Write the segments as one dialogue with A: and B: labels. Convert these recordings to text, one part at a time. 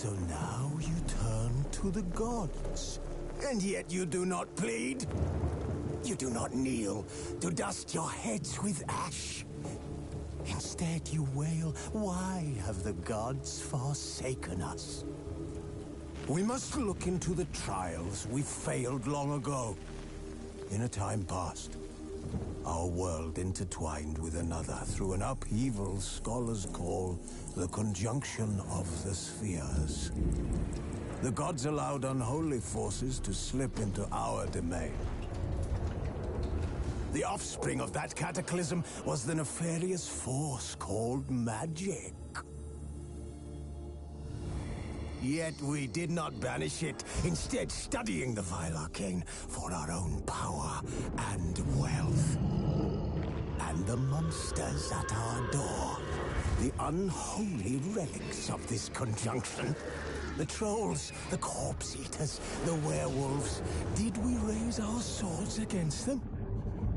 A: So now you turn to the gods, and yet you do not plead. You do not kneel to dust your heads with ash. Instead you wail, why have the gods forsaken us? We must look into the trials we failed long ago. In a time past, our world intertwined with another through an upheaval scholars call the conjunction of the spheres. The gods allowed unholy forces to slip into our domain. The offspring of that cataclysm was the nefarious force called magic. Yet we did not banish it, instead studying the vile arcane for our own power and wealth. And the monsters at our door, the unholy relics of this conjunction. The trolls, the corpse eaters, the werewolves. Did we raise our swords against them?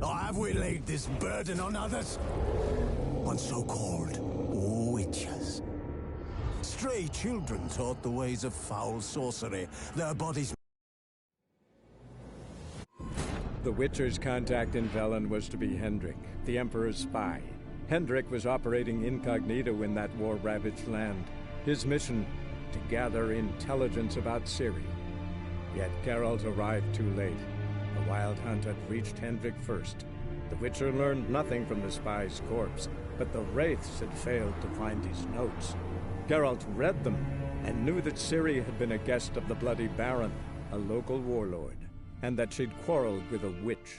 A: Or have we laid this burden on others? On so-called witches. Stray children taught the ways of foul sorcery, their bodies...
B: The Witcher's contact in Velen was to be Hendrik, the Emperor's spy. Hendrik was operating incognito in that war-ravaged land. His mission, to gather intelligence about Ciri. Yet Geralt arrived too late. The Wild Hunt had reached Hendrik first. The Witcher learned nothing from the spy's corpse, but the Wraiths had failed to find his notes. Geralt read them, and knew that Ciri had been a guest of the Bloody Baron, a local warlord, and that she'd quarreled with a witch.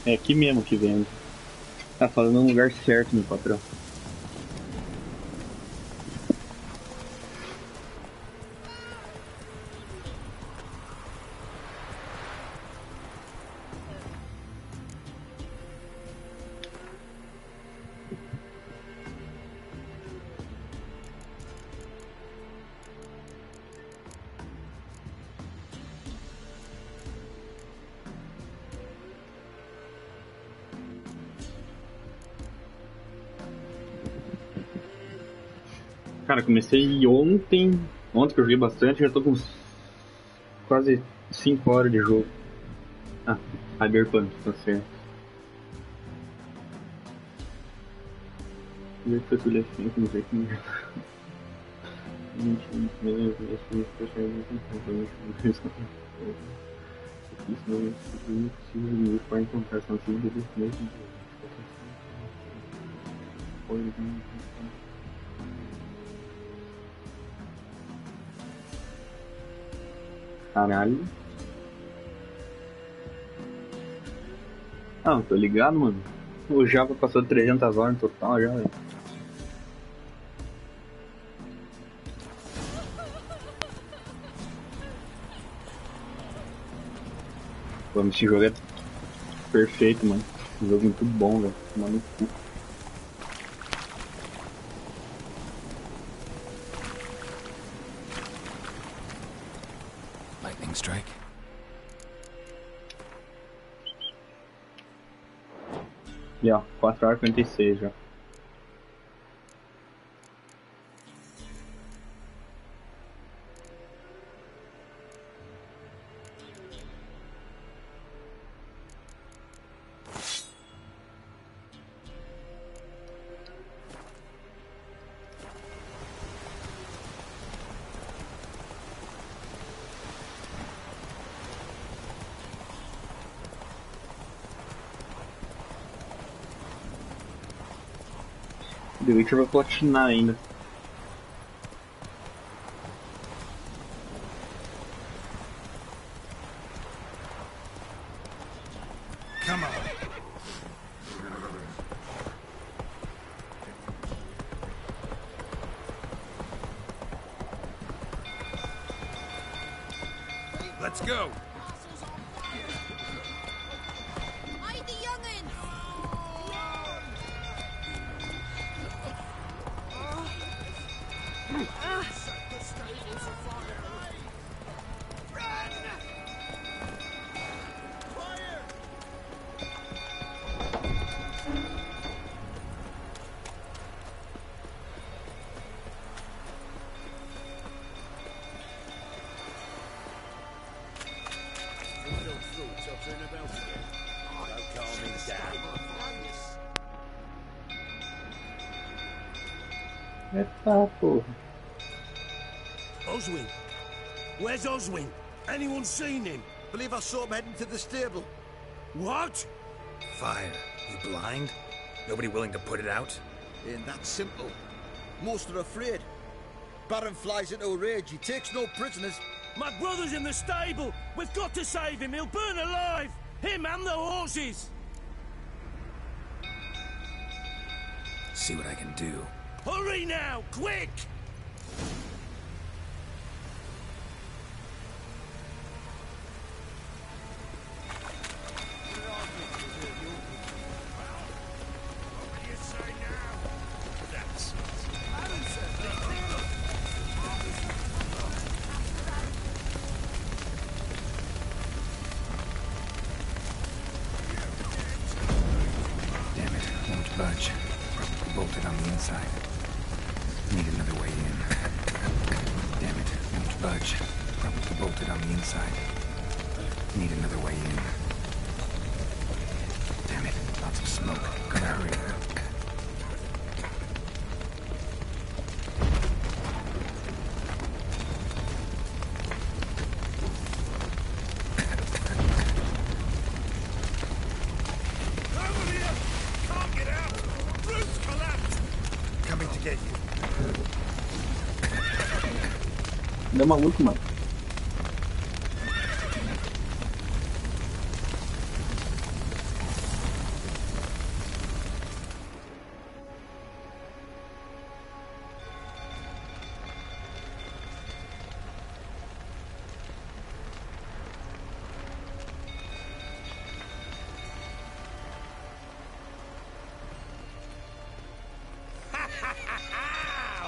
C: É aqui mesmo que vende. Tá falando no lugar certo, meu patrão. Cara, comecei ontem que eu joguei bastante, já tô com quase 5 horas de jogo. Ah, Cyberpunk, tá certo. Eu foi tudo assim, não sei como já. Para encontrar essa vida desse mesmo. Caralho. Ah, tô ligado, mano. O Java passou de 300 horas no total já, velho. Pô, esse jogo é perfeito, mano. Um jogo muito bom, velho. Mano, cu.
A: Lightning strike.
C: E ó, 4h46 já. The Witcher vai platinar ainda.
A: Come on. Let's go.
D: Hide the young'un!
C: Eita porra.
E: Oswin? Where's Oswin? Anyone seen him?
F: Believe I saw him heading to the stable.
E: What?
A: Fire. You blind? Nobody willing to put it out?
F: Ain't that simple. Most are afraid. Baron flies into a rage. He takes no prisoners.
E: My brother's in the stable. We've got to save him. He'll burn alive. Him and the horses.
A: See what I can do.
E: Hurry now, quick!
A: Damn it, won't budge. Probably bolted on the inside. Need another way in. Damn it, won't budge. Probably bolted on the inside. Need another way in. Damn it, lots of smoke. Gotta hurry. Coming to get you.
C: Deu maluco, mano.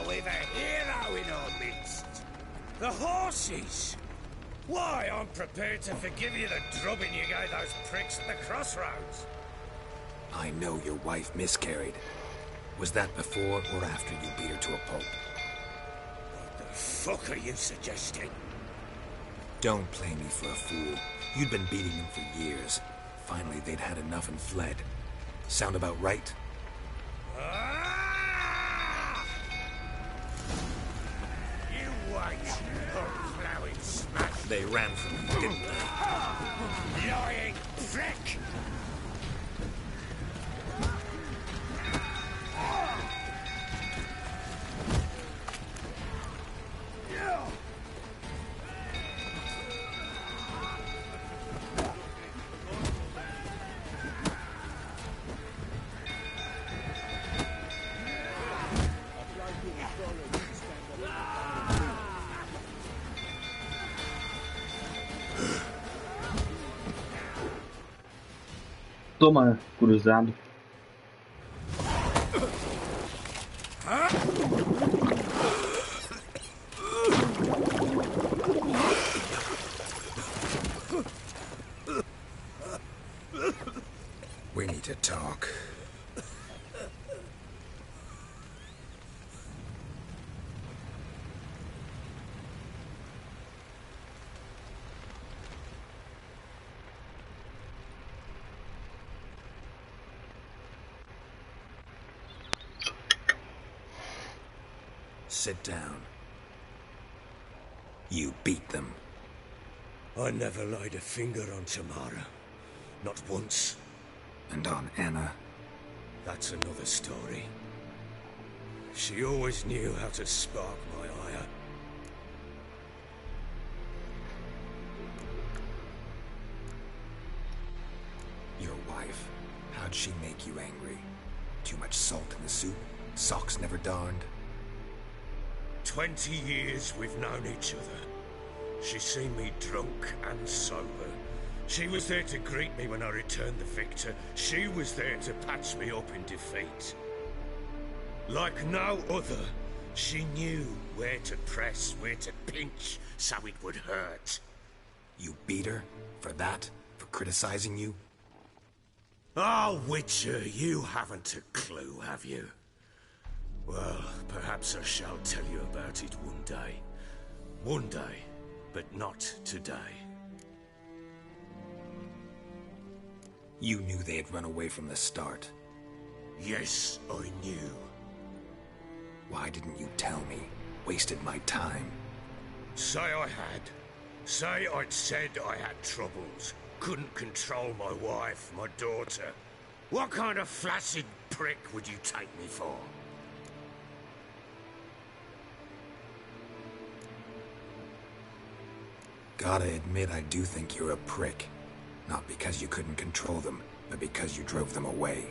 E: We've a hero in our midst. The horses. Why, I'm prepared to forgive you the drubbing you gave those pricks at the crossroads.
A: I know your wife miscarried. Was that before or after you beat her to a pulp?
E: What the fuck are you suggesting?
A: Don't play me for a fool. You'd been beating them for years. Finally, they'd had enough and fled. Sound about right?
E: Ah! You wait, plowing smash.
A: They ran from me, didn't they?
E: Lying prick!
C: Toma, cruzado.
A: We need to talk. Sit down. You beat them.
E: I never laid a finger on Tamara. Not once.
A: And on Anna.
E: That's another story. She always knew how to spark my ire.
G: Your wife, how'd she make you angry? Too much salt in the soup? Socks never darned?
E: 20 years we've known each other. She's seen me drunk and sober. She was there to greet me when I returned the victor. She was there to patch me up in defeat. Like no other, she knew where to press, where to pinch, so it would hurt.
G: You beat her? For that? For criticizing you?
E: Oh, Witcher, you haven't a clue, have you? Well, perhaps I shall tell you about it one day. One day, but not today.
G: You knew they had run away from the start.
E: Yes, I knew.
G: Why didn't you tell me? Wasted my time.
E: Say I had. Say I'd said I had troubles. Couldn't control my wife, my daughter. What kind of flaccid prick would you take me for?
G: Gotta admit, I do think you're a prick. Not because you couldn't control them, but because you drove them away.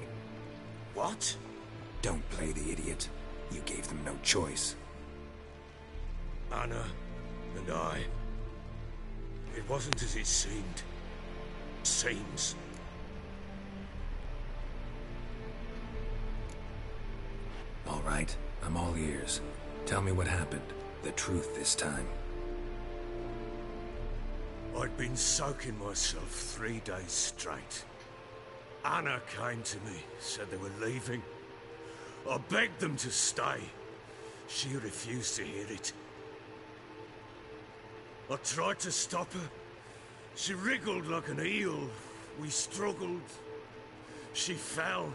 E: What?
G: Don't play the idiot. You gave them no choice.
E: Anna and I... It wasn't as it seemed. Seems.
G: All right, I'm all ears. Tell me what happened. The truth this time.
E: I'd been soaking myself 3 days straight. Anna came to me, said they were leaving. I begged them to stay. She refused to hear it. I tried to stop her. She wriggled like an eel. We struggled. She fell.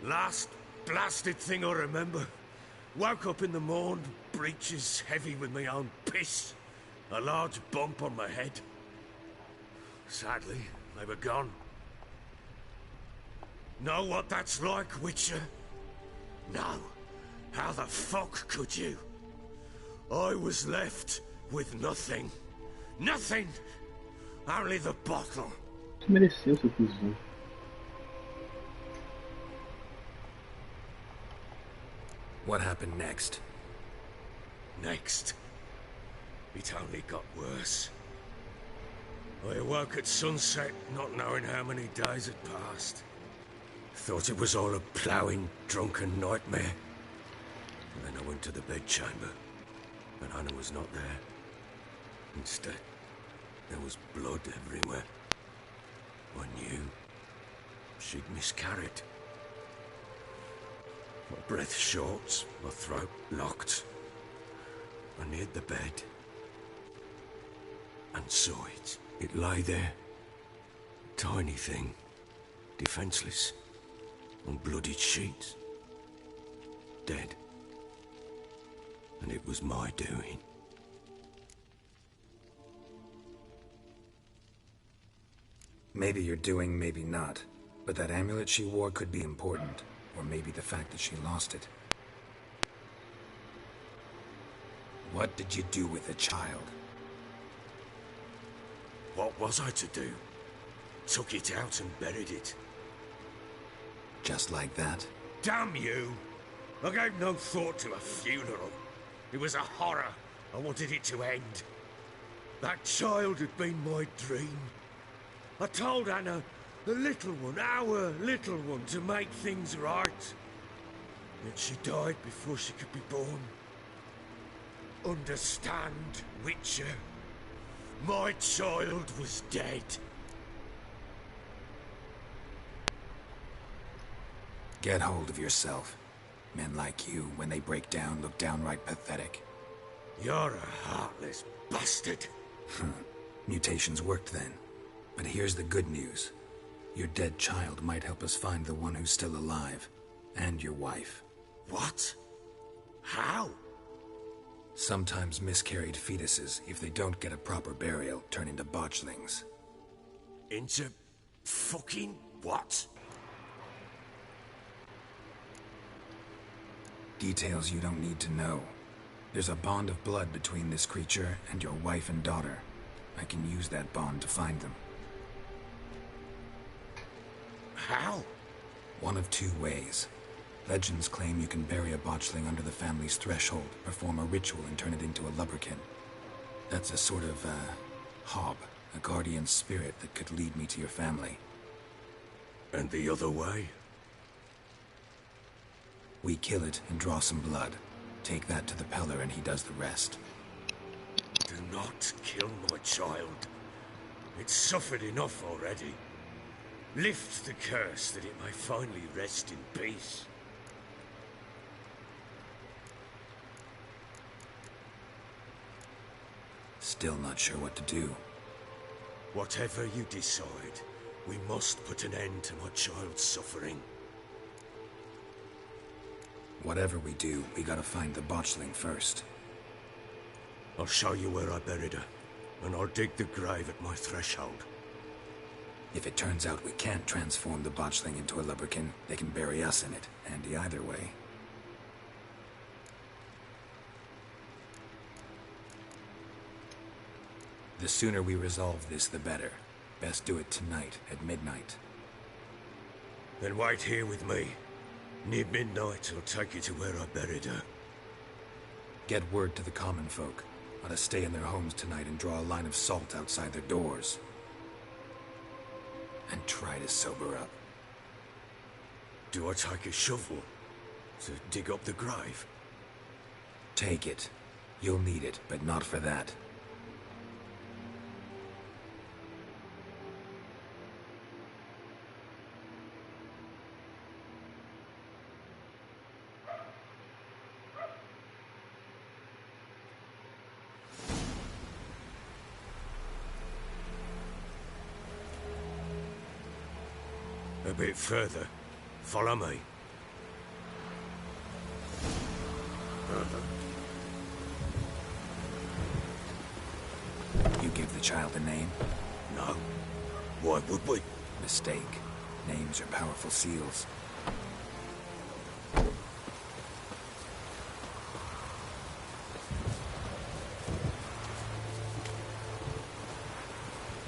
E: Last blasted thing I remember. Woke up in the morn, breeches heavy with my own piss. A large bump on my head. Sadly, they were gone. Know what that's like, Witcher? No. How the fuck could you? I was left with nothing. Nothing! Only the bottle.
C: Mereceu, seu cuzão.
G: What happened next?
E: Next. It only got worse. I awoke at sunset, not knowing how many days had passed. Thought it was all a ploughing, drunken nightmare. And then I went to the bedchamber, and Anna was not there. Instead, there was blood everywhere. I knew she'd miscarried. My breath short, my throat locked. I neared the bed and saw it. It lay there, tiny thing, defenseless, on bloodied sheets, dead. And it was my doing.
G: Maybe you're doing, maybe not. But that amulet she wore could be important. Or maybe the fact that she lost it. What did you do with the child?
E: What was I to do? Took it out and buried it.
G: Just like that?
E: Damn you! I gave no thought to a funeral. It was a horror. I wanted it to end. That child had been my dream. I told Anna, the little one, our little one, to make things right. Yet she died before she could be born. Understand, Witcher? My child was dead.
G: Get hold of yourself. Men like you, when they break down, look downright pathetic.
E: You're a heartless bastard.
G: Mutations worked then. But here's the good news. Your dead child might help us find the one who's still alive. And your wife.
E: What? How?
G: Sometimes miscarried fetuses, if they don't get a proper burial, turn into botchlings.
E: Into fucking what?
G: Details you don't need to know. There's a bond of blood between this creature and your wife and daughter. I can use that bond to find them.
E: How?
G: One of two ways. Legends claim you can bury a botchling under the family's threshold, perform a ritual, and turn it into a lubberkin. That's a sort of, hob, a guardian spirit that could lead me to your family.
E: And the other way?
G: We kill it and draw some blood. Take that to the Peller and he does the rest.
E: Do not kill my child. It's suffered enough already. Lift the curse that it may finally rest in peace.
G: Still not sure what to do.
E: Whatever you decide, we must put an end to my child's suffering.
G: Whatever we do, we gotta find the botchling first.
E: I'll show you where I buried her, and I'll dig the grave at my threshold.
G: If it turns out we can't transform the botchling into a lubberkin, they can bury us in it. Handy either way. The sooner we resolve this, the better. Best do it tonight, at midnight.
E: Then wait here with me. Near midnight, I'll take you to where I buried her.
G: Get word to the common folk. Ought to stay in their homes tonight and draw a line of salt outside their doors. And try to sober up.
E: Do I take a shovel to dig up the grave?
G: Take it. You'll need it, but not for that.
E: A bit further. Follow me.
G: You give the child a name?
E: No. Why would we?
G: Mistake. Names are powerful seals.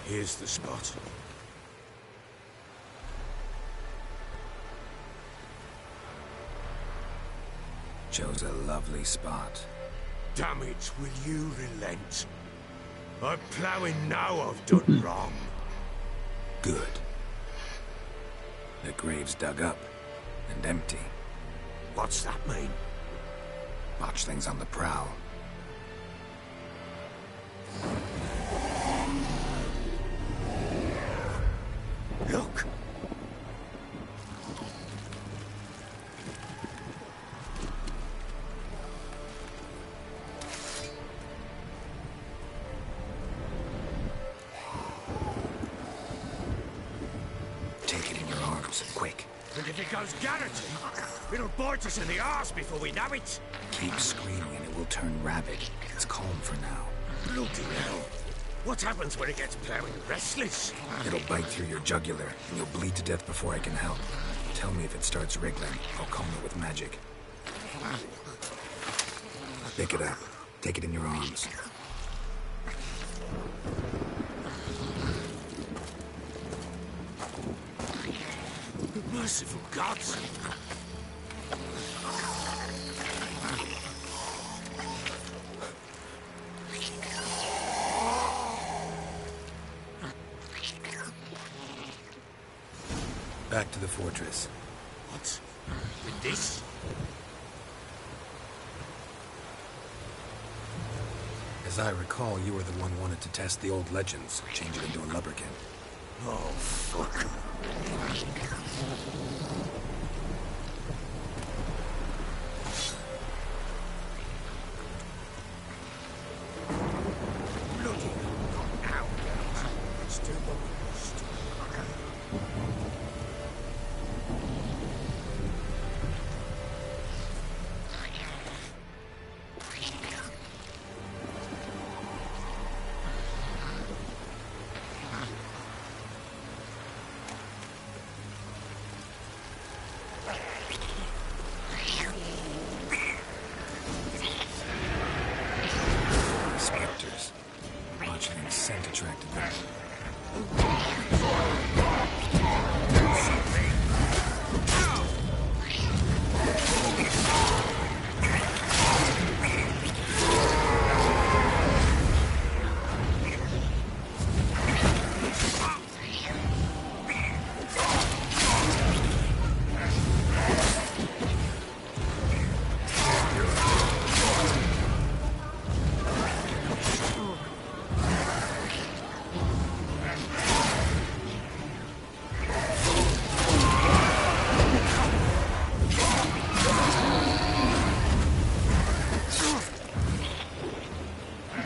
E: Here's the spot.
G: Chose a lovely spot.
E: Damn it, will you relent? I'm ploughing now I've done wrong.
G: Good. The grave's dug up and empty.
E: What's that mean?
G: Botchling's on the prowl.
E: Look!
G: Take it in your arms, quick.
E: And if it goes garroting, it'll bite us in the arse before we know it.
G: Keep screaming and it will turn rabid. It's calm for now.
E: Bloody hell. What happens when it gets plowing restless?
G: It'll bite through your jugular, and you'll bleed to death before I can help. Tell me if it starts wriggling. I'll calm it with magic. Pick it up. Take it in your arms.
E: Merciful gods!
G: Back to the fortress.
E: What? With this?
G: As I recall, you were the one wanted to test the old legends, change it into a lubberkin.
E: Oh, fuck. Bloody hell. Let's do what we must.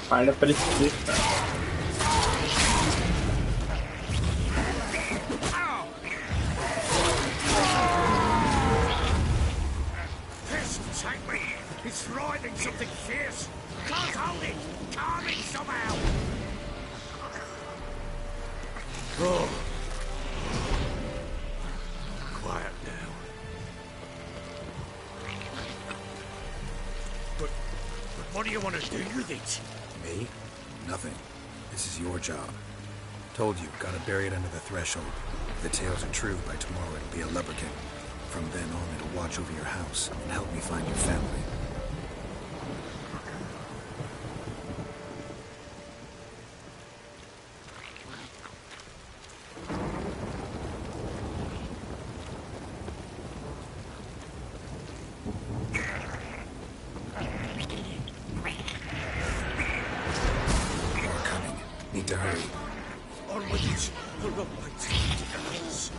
C: Falha precisa.
E: This, take me! It's writhing something fierce! Can't hold it! Calm it somehow! Oh. Quiet now. But what do you want to do with it?
G: Me? Nothing. This is your job. Told you, gotta bury it under the threshold. If the tales are true, by tomorrow it'll be a lubberkin. From then on, it'll watch over your house and help me find your family. More coming. Need to hurry.
E: On with it! I'll not wait till you get the house.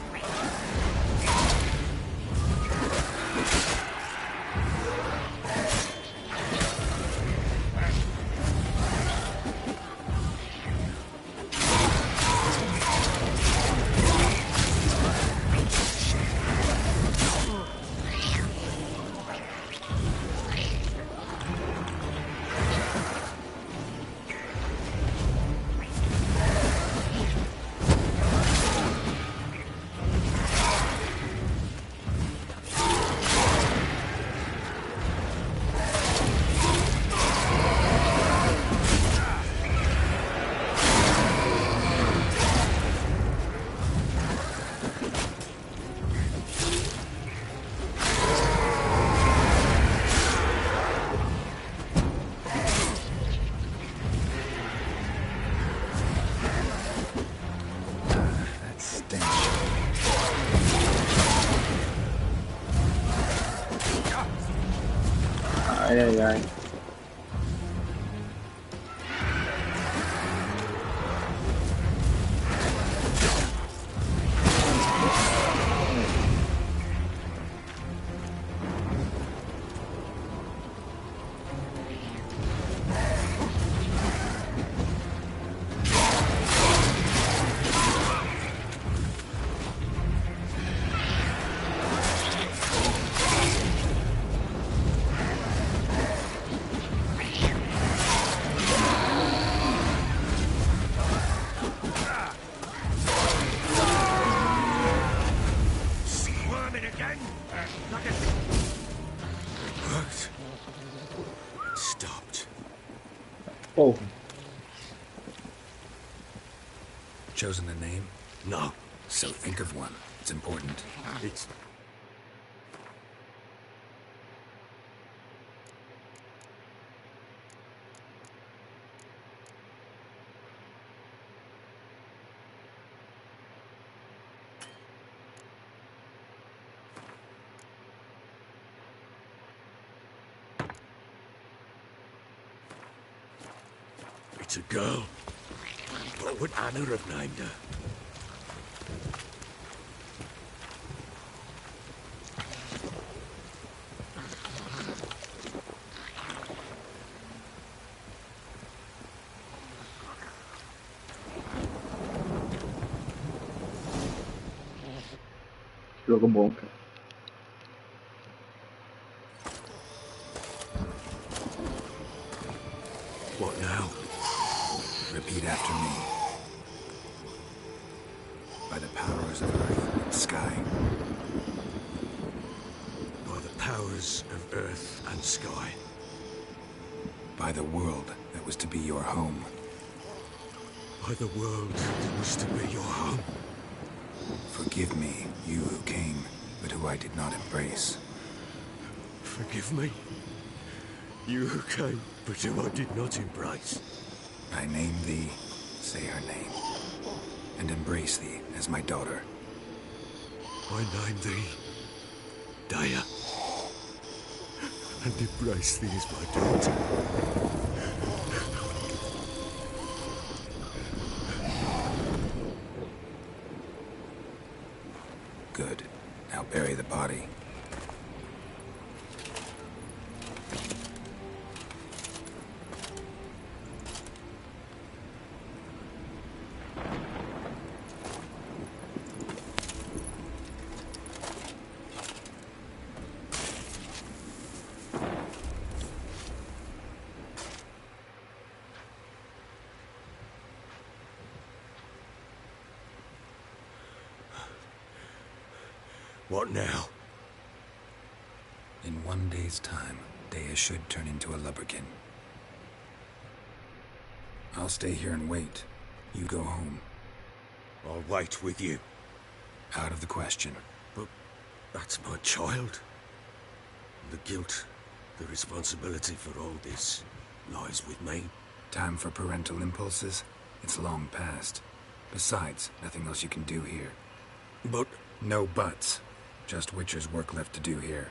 C: Ai, ai, ai.
E: Squirming again? Like a... Worked. Stopped.
C: Porra.
G: Chosen a name?
E: No.
G: So think of one. It's important.
E: It's... It's a girl. What would Anna have named her?
C: Jogo bom, cara.
E: What now?
G: Repeat after me. By the powers of earth and sky.
E: By the powers of earth and sky.
G: By the world that was to be your home.
E: By the world that was to be your home.
G: Forgive me, you who came, but who I did not embrace.
E: Forgive me. You who came, but who I did not embrace.
G: I name thee, say her name, and embrace thee as my daughter.
E: I name thee Daya, and embrace thee as my daughter.
G: Good. Now bury the body.
E: What now?
G: In 1 day's time, Dea should turn into a lubberkin. I'll stay here and wait. You go home.
E: I'll wait with you.
G: Out of the question.
E: But that's my child. The guilt, the responsibility for all this lies with me.
G: Time for parental impulses? It's long past. Besides, nothing else you can do here.
E: But...
G: No buts. Just Witcher's work left to do here.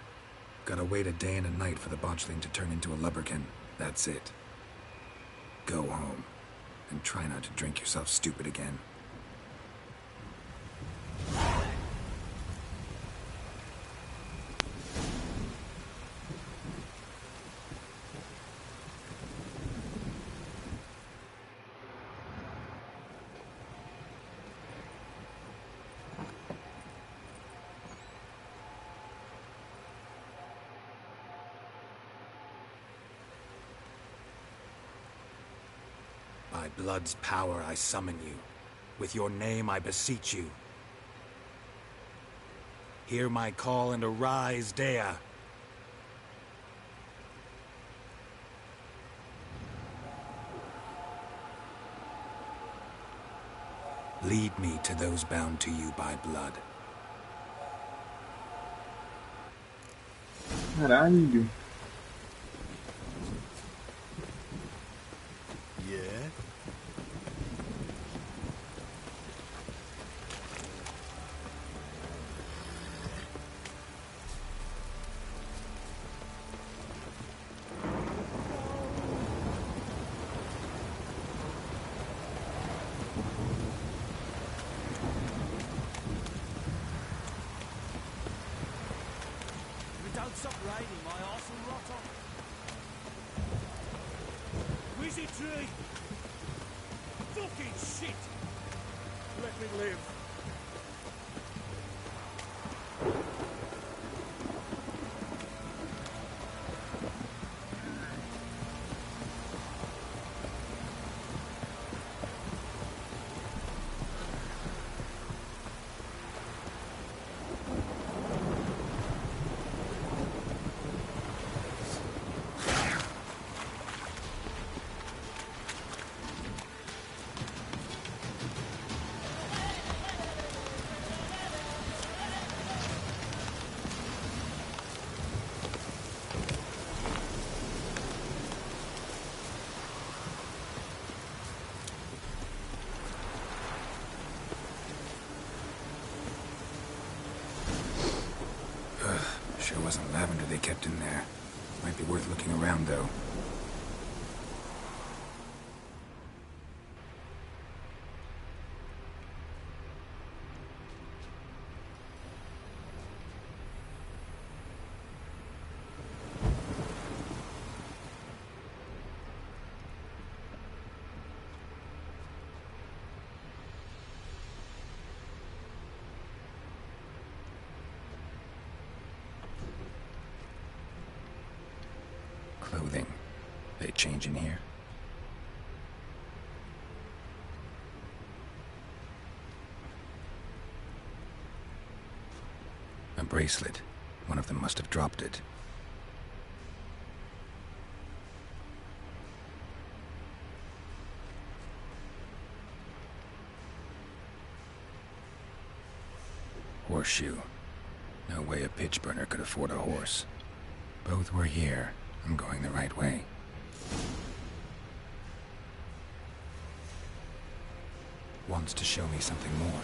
G: Gotta wait a day and a night for the botchling to turn into a lubberkin. That's it. Go home. And try not to drink yourself stupid again. By blood's power I summon you. With your name I beseech you. Hear my call and arise, Dea. Lead me to those bound to you by blood.
C: Caralho.
F: Yeah?
H: Don't stop raining, my arse will rot off. Where's it tree? Fucking shit! Let me live.
G: Sure wasn't lavender they kept in there. Might be worth looking around, though. Clothing. They change in here? A bracelet. One of them must have dropped it. Horseshoe. No way a pitch burner could afford a horse. Both were here. I'm going the right way. Wants to show me something more.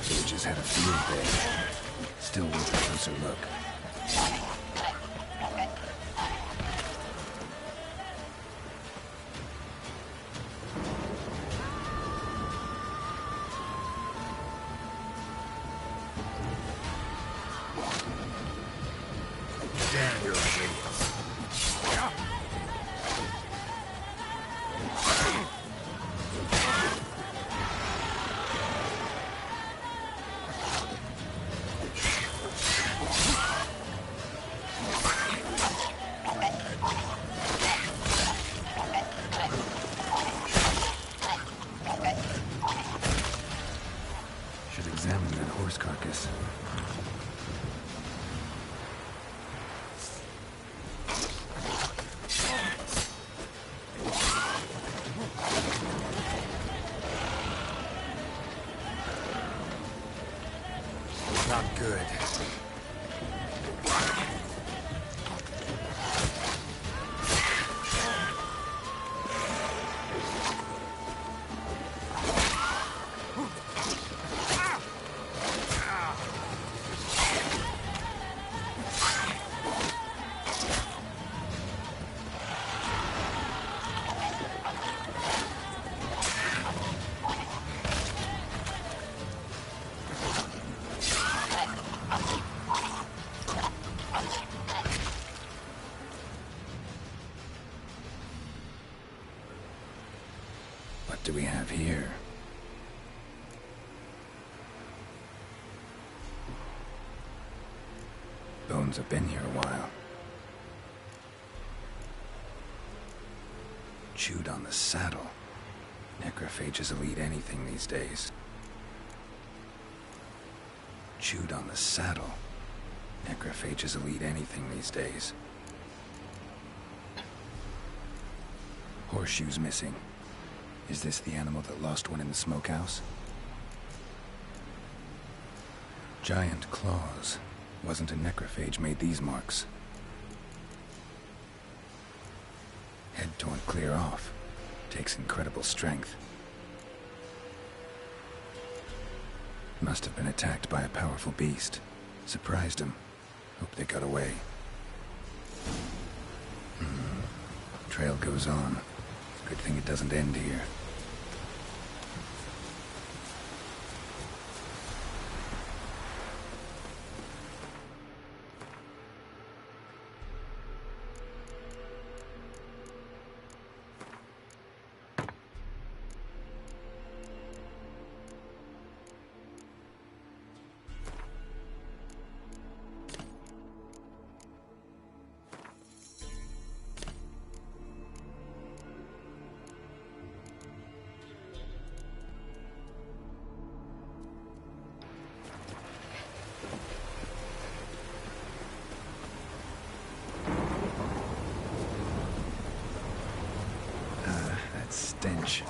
G: necrophages had a field day. Still worth a closer look.
E: Damn, you're ugly.
G: Should examine that horse carcass.
E: Not good.
G: What do we have here? Bones have been here a while. Chewed on the saddle. Necrophages will eat anything these days. Chewed on the saddle. Necrophages will eat anything these days. Horseshoes missing. Is this the animal that lost one in the smokehouse? Giant claws. Wasn't a necrophage made these marks. Head torn clear off. Takes incredible strength. Must have been attacked by a powerful beast. Surprised him. Hope they got away. Trail goes on. Good thing it doesn't end here. Stench.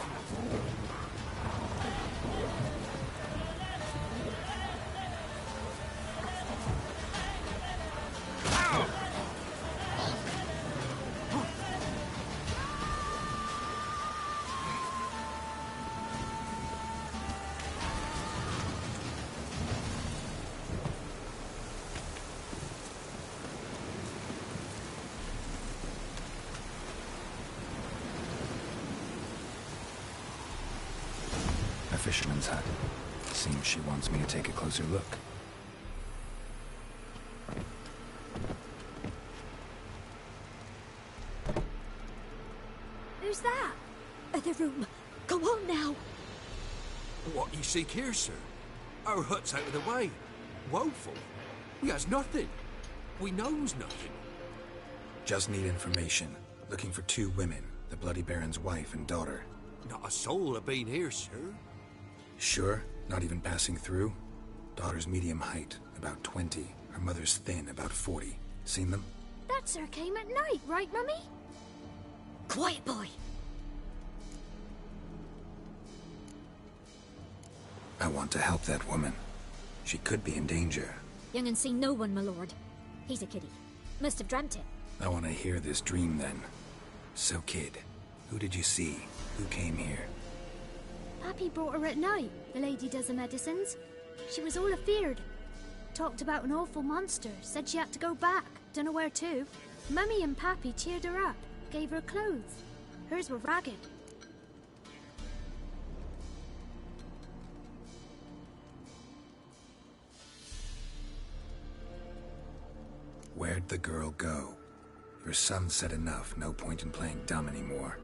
G: A fisherman's hut. Seems she wants me to take a closer look.
D: Who's that? Other room. Go on now.
H: What you seek here, sir? Our hut's out of the way. Woeful. We has nothing. We knows nothing.
G: Just need information. Looking for 2 women. The Bloody Baron's wife and daughter.
H: Not a soul have been here, sir.
G: Sure? Not even passing through? Daughter's medium height, about 20. Her mother's thin, about 40. Seen them?
D: That sir came at night, right, Mummy? Quiet, boy.
G: I want to help that woman. She could be in danger.
D: Young and seen no one, my lord. He's a kiddie. Must have dreamt it.
G: I want to hear this dream then. So, kid, who did you see? Who came here?
D: Pappy brought her at night, the lady does the medicines. She was all afeared. Talked about an awful monster, said she had to go back, dunno where to. Mummy and Pappy cheered her up, gave her clothes. Hers were ragged.
G: Where'd the girl go? Your son said enough, no point in playing dumb anymore.